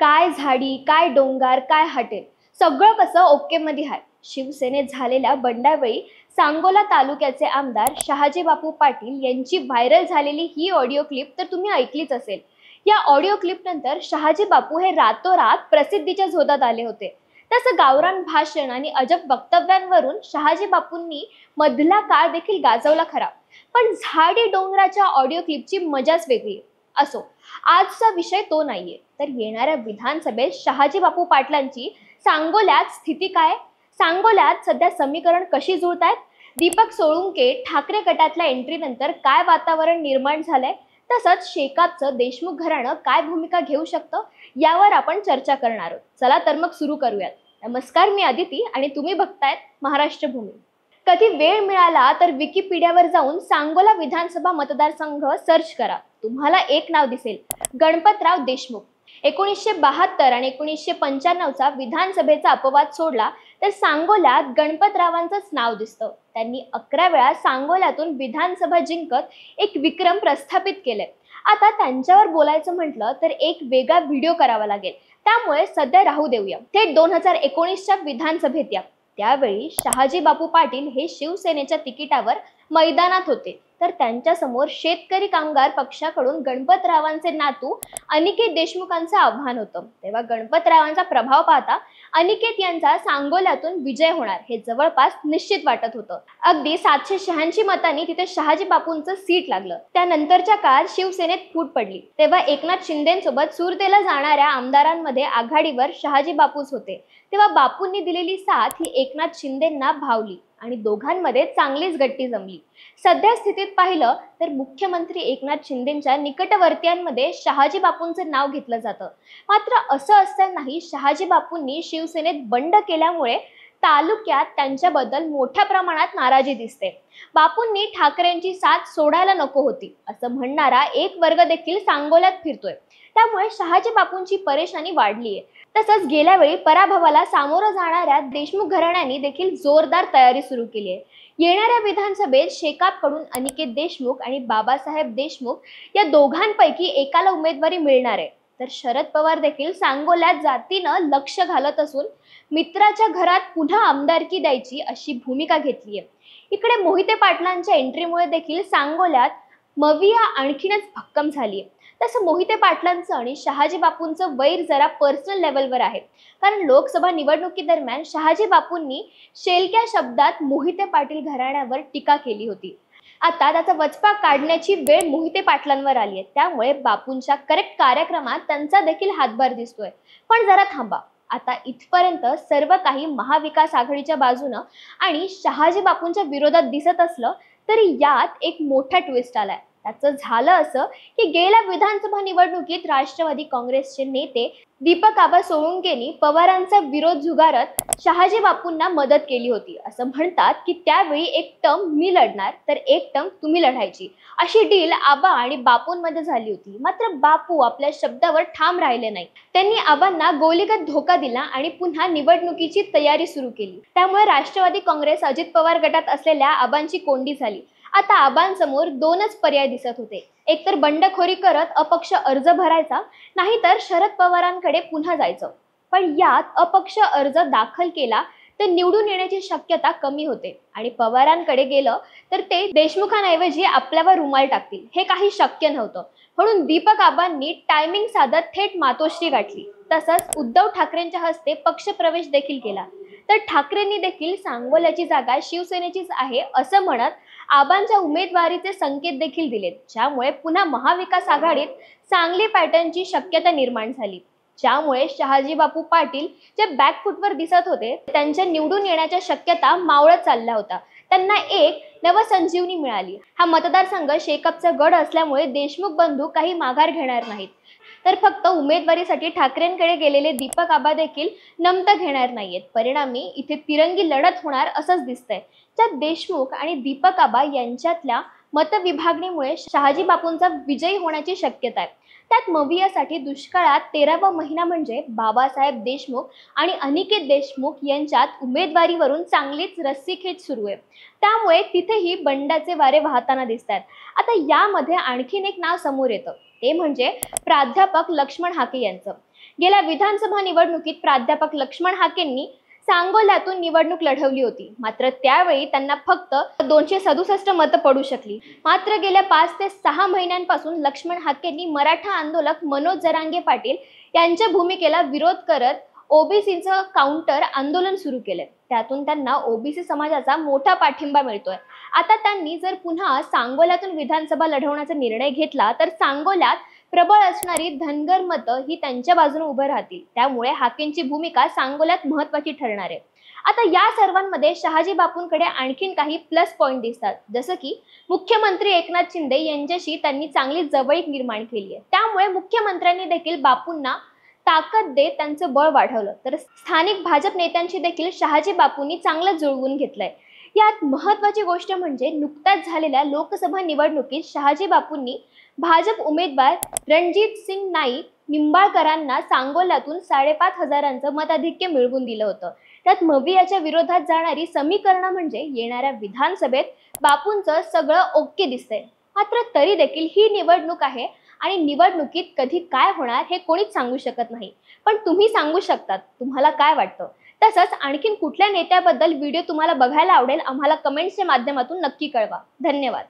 काय झाडी, काय डोंगर, काय हॉटेल, सगळं कसं ओके मध्ये आहे. शिवसेनेत झालेल्या बंडावेळी सांगोला तालुक्याचे आमदार शहाजी बापू पाटील यांची व्हायरल झालेली ही ऑडिओ क्लिप तर तुम्ही ऐकलीच असेल. या ऑडिओ क्लिप नंतर शहाजी बापू हे रातोरात प्रसिद्धीच्या झोतात आले होते. तसं गावरान भाषण आणि अजब वक्तव्यांवरून शहाजी बापूंनी मधला काळ देखील गाजवला खरा, पण झाडी डोंगराच्या ऑडिओ क्लिपची मजाच वेगळी. असो, आजचा विषय तो नाहीये, तर येणाऱ्या विधानसभेत शहाजी बापू पाटलांची सांगोल्यात स्थिती काय, सांगोल्यात सध्या समीकरण कशी जुळतायत, दीपक सोळुंके ठाकरे गटातल्या एंट्री नंतर काय वातावरण निर्माण झालंय, तसंच शेकापचं देशमुख घराणं काय भूमिका घेऊ शकतं, यावर आपण चर्चा करणार आहोत. चला तर मग सुरू करूयात. नमस्कार, मी अदिती आणि तुम्ही बघतायत महाराष्ट्र भूमी. कधी वेळ मिळाला तर विकिपीडियावर जाऊन सांगोला विधानसभा मतदारसंघ सर्च करा. तुम्हाला एक नाव दिसेल, गणपतराव देशमुख. 1972 आणि 1995चा विधानसभेचा अपवाद सोडला तर सांगोल्यात गणपतरावांचंच नाव दिसतं. त्यांनी 11 वेळा सांगोल्यातून विधानसभा जिंकत एक विक्रम प्रस्थापित केले. आता त्यांच्यावर बोलायचं म्हटलं तर एक वेगळा व्हिडिओ करावा लागेल, त्यामुळे सध्या राहू देऊया. थेट 2019च्या विधानसभेत या. त्यावेळी शहाजी बापू पाटील हे शिवसेनेच्या तिकिटावर मैदानात होते, तर त्यांच्या समोर शेतकरी कामगार पक्षाकडून गणपतरावांचे नातू अनिकेत देशमुखांचं आव्हान होतं. तेव्हा गणपतरावांचा प्रभाव पाहता अनिकेत यांचा सांगोल्यातून विजय होणार हे जवळपास निश्चित वाटत होतं. अगदी 786 मतांनी तिथे शहाजी बापूंचं सीट लागलं. त्यानंतरच्या काळात शिवसेनेत फूट पडली. तेव्हा एकनाथ शिंदेसोबत सुरतेला जाणाऱ्या आमदारांमध्ये आघाडीवर शहाजी बापूच होते. तेव्हा बापूंनी दिलेली साथ ही एकनाथ शिंदेंना भावली आणि दोघांमध्ये चांगलीच गट्टी जमली. सध्या स्थितीत पाहिलं तर मुख्यमंत्री एकनाथ शिंदेंच्या निकटवर्तीयांमध्ये शहाजी बापूंचं नाव घेतलं जातं. मात्र असं असतानाही शहाजी बापूंनी शिवसेनेत बंड केल्यामुळे तालुक्यात त्यांच्याबद्दल मोठ्या प्रमाणात नाराजी दिसते. बापूंनी ठाकरेंची साथ सोडायला नको होती असं म्हणणारा एक वर्ग देखील सांगोल्यात फिरतोय. त्यामुळे शहाजी बापूंची परेशानी वाढलीये. तसंच गेल्या वेळी पराभवाला सामोरं जाणाऱ्या देशमुख घराण्याने देखील जोरदार तयारी सुरू केली आहे. येणाऱ्या विधानसभेत शेकापकडून अनिकेत देशमुख आणि बाबासाहेब देशमुख या दोघांपैकी एकाला उमेदवारी मिळणार आहे. तर शरद पवार देखील सांगोल्यात जातीनं लक्ष घालत असून मित्राच्या घरात पुन्हा आमदारकी द्यायची अशी भूमिका घेतली आहे. इकडे मोहिते पाटलांच्या एंट्रीमुळे देखील सांगोल्यात मविया आणखीनच भक्कम झाली आहे. तसं मोहिते पाटलांचं आणि शहाजी बापूंचं वैर जरा पर्सनल लेवलवर आहे, कारण लोकसभा निवडणुकीदरम्यान शहाजी बापूंनी शेलक्या शब्दात मोहिते पाटील घराण्यावर टीका केली होती. आता त्याचा वचपा काढण्याची वेळ मोहिते पाटलांवर आली आहे. त्यामुळे बापूंच्या करेक्ट कार्यक्रमात त्यांचा देखील हातभार दिसतोय. पण जरा थांबा, आता इथपर्यंत सर्व काही महाविकास आघाडीच्या बाजूनं आणि शहाजी बापूंच्या विरोधात दिसत असलं तरी यात एक मोठा ट्विस्ट आलाय. त्याचं झालं असं की गेल्या विधानसभा निवडणुकीत राष्ट्रवादी काँग्रेसचे नेते दीपक आबा सोळुंकेंनी पवारांचा विरोध झुगारत शहाजी बापूंना मदत केली होती. असं म्हणतात की त्यावेळी एक टर्म मी लढणार तर एक टर्म तुम्ही लढायची, अशी डील आबा आणि बापूंमध्ये झाली होती. मात्र बापू आपल्या शब्दावर ठाम राहिले नाही. त्यांनी आबांना गोलीगत धोका दिला आणि पुन्हा निवडणुकीची तयारी सुरू केली. त्यामुळे राष्ट्रवादी काँग्रेस अजित पवार गटात असलेल्या आबांची कोंडी झाली. आता आबांसमोर दोनच पर्याय दिसत होते. एकतर बंडखोरी करत अपक्ष अर्ज भरायचा, नाहीतर शरद पवारांकडे पुन्हा जायचं. पण यात अपक्ष अर्ज दाखल केला तर निवडून येण्याची शक्यता कमी होते आणि पवारांकडे गेलं तर ते देशमुखांऐवजी आपल्यावर रुमाल टाकतील, हे काही शक्य नव्हतं. म्हणून दीपक आबांनी टायमिंग साधत थेट मातोश्री गाठली. तसंच उद्धव ठाकरेंच्या हस्ते पक्षप्रवेश देखील केला. तर ठाकरेंनी देखील सांगोल्याची जागा शिवसेनेचीच आहे असं म्हणत आबांच्या उमेदवारीचे संकेत देखील दिलेत, ज्यामुळे पुन्हा महाविकास आघाडीत चांगली पॅटर्नची शक्यता निर्माण झाली. ज्यामुळे शहाजी बापू पाटील जे बॅकफुटवर दिसत होते त्यांच्या निवडून येण्याच्या शक्यता मावळत चालल्या होत्या. त्यांना एक नवसंजीवनी मिळाली. हा मतदारसंघ शेकापचा गड असल्यामुळे देशमुख बंधू काही माघार घेणार नाहीत, तर फक्त उमेदवारीसाठी ठाकरेंकडे गेलेले दीपक आबा देखील नमतं घेणार नाहीयेत. परिणामी इथे तिरंगी लढत होणार असंच दिसतंय. ज्यात देशमुख आणि दीपक आबा यांच्यातल्या मतविभागणीमुळे शहाजी बापूंचा विजयी होण्याची शक्यता आहे. त्यात मवियासाठी दुष्काळात 13वा महिना म्हणजे बाबासाहेब देशमुख आणि अनिकेत देशमुख यांच्यात उमेदवारीवरून चांगलीच रस्सीखेच सुरू आहे. त्यामुळे तिथेही बंडाचे वारे वाहताना दिसतात. आता यामध्ये आणखीन एक नाव समोर येतं, ते म्हणजे प्राध्यापक लक्ष्मण हाके यांचं. गेल्या विधानसभा निवडणुकीत प्राध्यापक लक्ष्मण हाकेंनी सांगोल्यातून निवडणूक लढवली होती, मात्र त्यावेळी त्यांना फक्त 267 मतं पडू शकली. मात्र गेल्या 5 ते 6 महिन्यांपासून लक्ष्मण हाकेंनी मराठा आंदोलक मनोज जरांगे पाटील यांच्या भूमिकेला विरोध करत ओबीसीचं काउंटर आंदोलन सुरू केलंय. त्यातून त्यांना ओबीसी समाजाचा मोठा पाठिंबा मिळतोय. आता त्यांनी जर पुन्हा सांगोल्यातून विधानसभा लढवण्याचा निर्णय घेतला तर सांगोल्यात प्रबळ असणारी धनगर मतं ही त्यांच्या बाजूने उभं राहतील. त्यामुळे हाकेंची भूमिका सांगोल्यात महत्त्वाची ठरणार आहे. आता या सर्वांमध्ये शहाजी बापूंकडे आणखीन काही प्लस पॉइंट दिसतात, जसं की मुख्यमंत्री एकनाथ शिंदे यांच्याशी त्यांनी चांगली जवळीक निर्माण केली आहे. त्यामुळे मुख्यमंत्र्यांनी देखील बापूंना ताकद देत त्यांचं बळ वाढवलं. तर स्थानिक भाजप नेत्यांशी देखील शहाजी बापूंनी चांगलं जुळवून घेतलंय. यात महत्त्वाची गोष्ट म्हणजे नुकत्याच झालेल्या लोकसभा निवडणुकीत शहाजी बापूंनी भाजप उमेदवार रणजित सिंग नाईक निंबाळकरांना सांगोल्यातून 5,500 मताधिक्य मिळवून दिलं होतं. त्यात मवियाच्या विरोधात जाणारी समीकरणं म्हणजे येणाऱ्या विधानसभेत बापूंचं सगळं ओके दिसतंय. मात्र तरी देखील ही निवडणूक आहे आणि निवडणुकीत कधी काय होणार हे कोणीच सांगू शकत नाही. पण तुम्ही सांगू शकतात तुम्हाला काय वाटतं. तसंच आणखीन कुठल्या नेत्याबद्दल व्हिडिओ तुम्हाला बघायला आवडेल आम्हाला कमेंट्सच्या माध्यमातून नक्की कळवा. धन्यवाद.